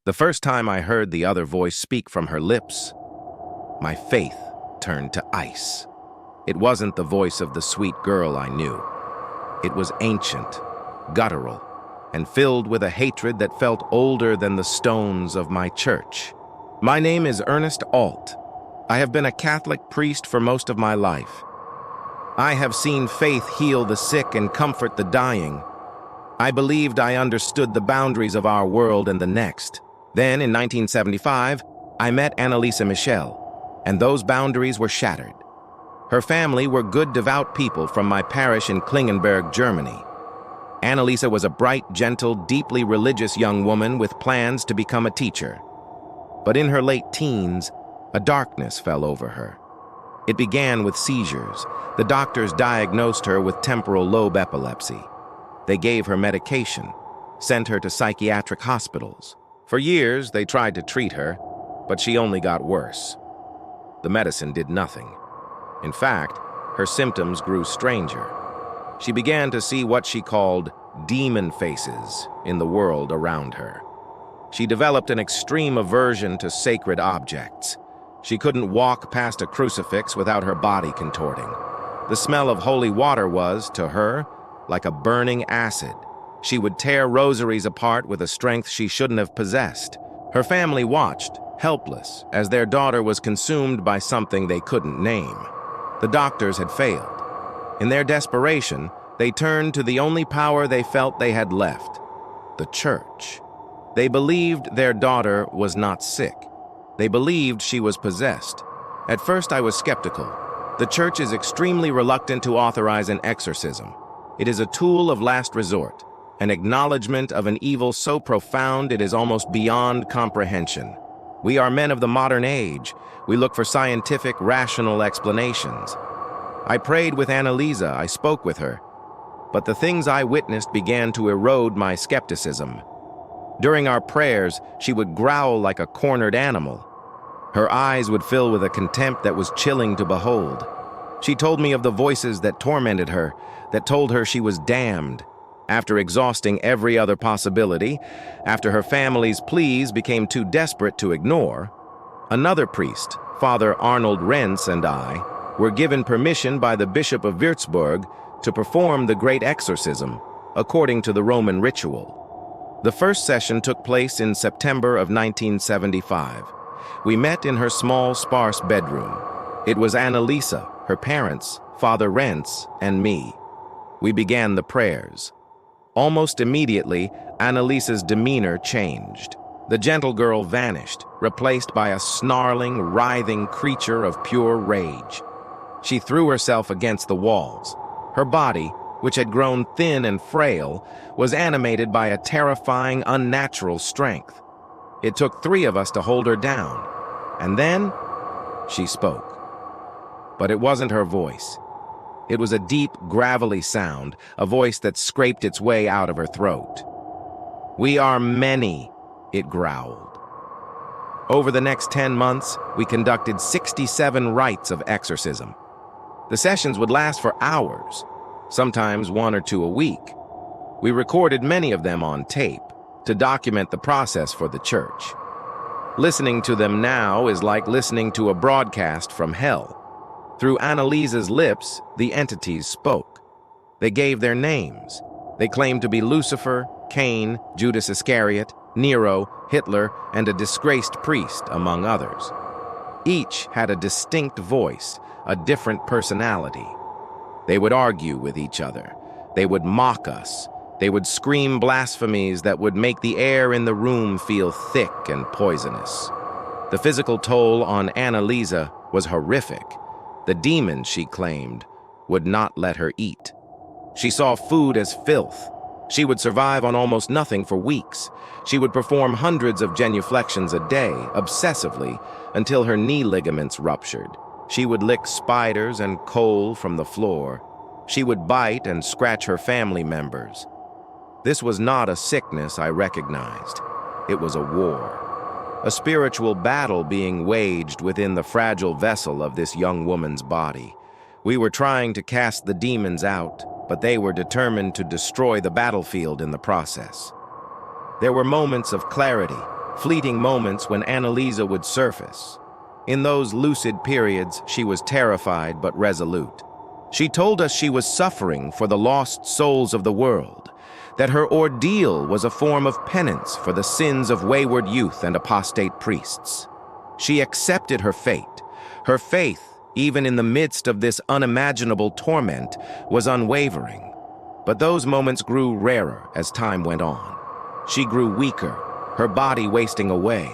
The first time I heard the other voice speak from her lips, my faith turned to ice. It wasn't the voice of the sweet girl I knew. It was ancient, guttural, and filled with a hatred that felt older than the stones of my church. My name is Ernest Alt. I have been a Catholic priest for most of my life. I have seen faith heal the sick and comfort the dying. I believed I understood the boundaries of our world and the next. Then, in 1975, I met Anneliese Michel, and those boundaries were shattered. Her family were good, devout people from my parish in Klingenberg, Germany. Anneliese was a bright, gentle, deeply religious young woman with plans to become a teacher. But in her late teens, a darkness fell over her. It began with seizures. The doctors diagnosed her with temporal lobe epilepsy. They gave her medication, sent her to psychiatric hospitals. For years, they tried to treat her, but she only got worse. The medicine did nothing. In fact, her symptoms grew stranger. She began to see what she called demon faces in the world around her. She developed an extreme aversion to sacred objects. She couldn't walk past a crucifix without her body contorting. The smell of holy water was, to her, like a burning acid. She would tear rosaries apart with a strength she shouldn't have possessed. Her family watched, helpless, as their daughter was consumed by something they couldn't name. The doctors had failed. In their desperation, they turned to the only power they felt they had left, the church. They believed their daughter was not sick. They believed she was possessed. At first, I was skeptical. The church is extremely reluctant to authorize an exorcism. It is a tool of last resort, an acknowledgement of an evil so profound it is almost beyond comprehension. We are men of the modern age. We look for scientific, rational explanations. I prayed with Anneliese, I spoke with her, but the things I witnessed began to erode my skepticism. During our prayers, she would growl like a cornered animal. Her eyes would fill with a contempt that was chilling to behold. She told me of the voices that tormented her, that told her she was damned. After exhausting every other possibility, after her family's pleas became too desperate to ignore, another priest, Father Arnold Renz, and I were given permission by the Bishop of Würzburg to perform the Great Exorcism, according to the Roman ritual. The first session took place in September of 1975. We met in her small, sparse bedroom. It was Anneliese, her parents, Father Renz, and me. We began the prayers. Almost immediately, Anneliese's demeanor changed. The gentle girl vanished, replaced by a snarling, writhing creature of pure rage. She threw herself against the walls. Her body, which had grown thin and frail, was animated by a terrifying, unnatural strength. It took 3 of us to hold her down. And then, she spoke. But it wasn't her voice. It was a deep, gravelly sound, a voice that scraped its way out of her throat. "We are many," it growled. Over the next 10 months, we conducted 67 rites of exorcism. The sessions would last for hours, sometimes 1 or 2 a week. We recorded many of them on tape to document the process for the church. Listening to them now is like listening to a broadcast from hell. Through Anneliese's lips, the entities spoke. They gave their names. They claimed to be Lucifer, Cain, Judas Iscariot, Nero, Hitler, and a disgraced priest, among others. Each had a distinct voice, a different personality. They would argue with each other. They would mock us. They would scream blasphemies that would make the air in the room feel thick and poisonous. The physical toll on Anneliese was horrific. The demons, she claimed, would not let her eat. She saw food as filth. She would survive on almost nothing for weeks. She would perform hundreds of genuflections a day, obsessively, until her knee ligaments ruptured. She would lick spiders and coal from the floor. She would bite and scratch her family members. This was not a sickness I recognized. It was a war. A spiritual battle being waged within the fragile vessel of this young woman's body. We were trying to cast the demons out, but they were determined to destroy the battlefield in the process. There were moments of clarity, fleeting moments when Anneliese would surface. In those lucid periods, she was terrified but resolute. She told us she was suffering for the lost souls of the world, that her ordeal was a form of penance for the sins of wayward youth and apostate priests. She accepted her fate. Her faith, even in the midst of this unimaginable torment, was unwavering. But those moments grew rarer as time went on. She grew weaker, her body wasting away.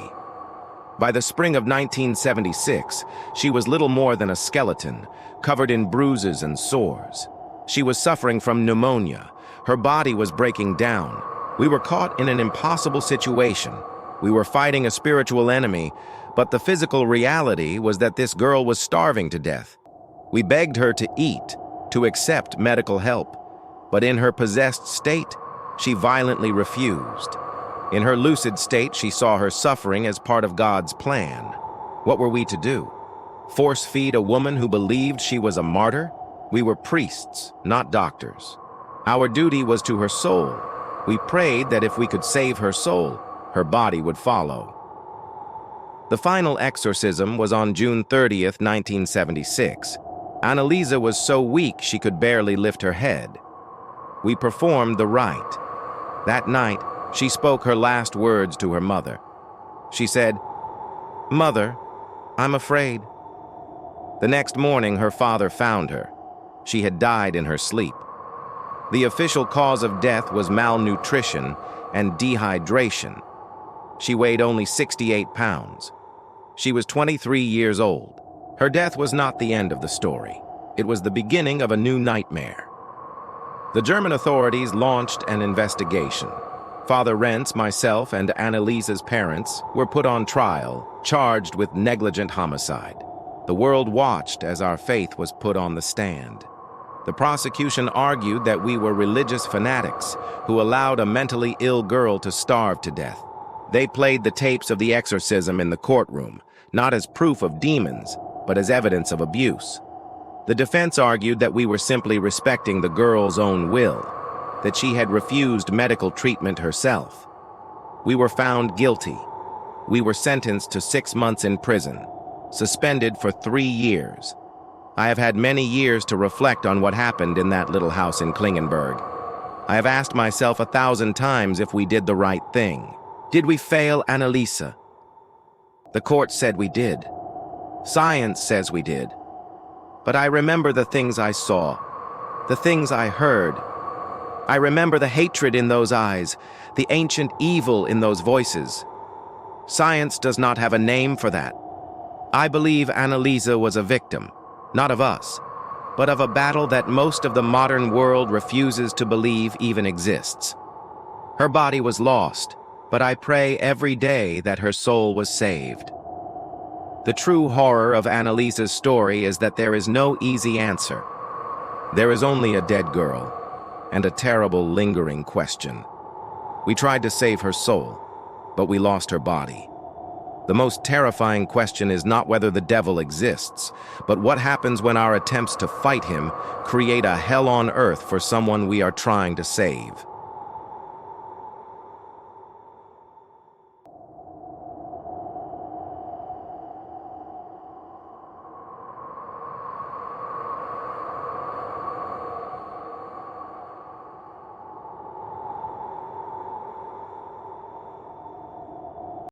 By the spring of 1976, she was little more than a skeleton, covered in bruises and sores. She was suffering from pneumonia. Her body was breaking down. We were caught in an impossible situation. We were fighting a spiritual enemy, but the physical reality was that this girl was starving to death. We begged her to eat, to accept medical help, but in her possessed state, she violently refused. In her lucid state, she saw her suffering as part of God's plan. What were we to do? Force-feed a woman who believed she was a martyr? We were priests, not doctors. Our duty was to her soul. We prayed that if we could save her soul, her body would follow. The final exorcism was on June 30th, 1976. Anneliese was so weak she could barely lift her head. We performed the rite. That night, she spoke her last words to her mother. She said, "Mother, I'm afraid." The next morning, her father found her. She had died in her sleep. The official cause of death was malnutrition and dehydration. She weighed only 68 pounds. She was 23 years old. Her death was not the end of the story. It was the beginning of a new nightmare. The German authorities launched an investigation. Father Rentz, myself, and Anneliese's parents were put on trial, charged with negligent homicide. The world watched as our faith was put on the stand. The prosecution argued that we were religious fanatics who allowed a mentally ill girl to starve to death. They played the tapes of the exorcism in the courtroom, not as proof of demons, but as evidence of abuse. The defense argued that we were simply respecting the girl's own will, that she had refused medical treatment herself. We were found guilty. We were sentenced to 6 months in prison, suspended for 3 years. I have had many years to reflect on what happened in that little house in Klingenberg. I have asked myself 1,000 times if we did the right thing. Did we fail Anneliese? The court said we did. Science says we did. But I remember the things I saw, the things I heard. I remember the hatred in those eyes, the ancient evil in those voices. Science does not have a name for that. I believe Anneliese was a victim, not of us, but of a battle that most of the modern world refuses to believe even exists. Her body was lost, but I pray every day that her soul was saved. The true horror of Anneliese's story is that there is no easy answer. There is only a dead girl, and a terrible lingering question. We tried to save her soul, but we lost her body. The most terrifying question is not whether the devil exists, but what happens when our attempts to fight him create a hell on earth for someone we are trying to save.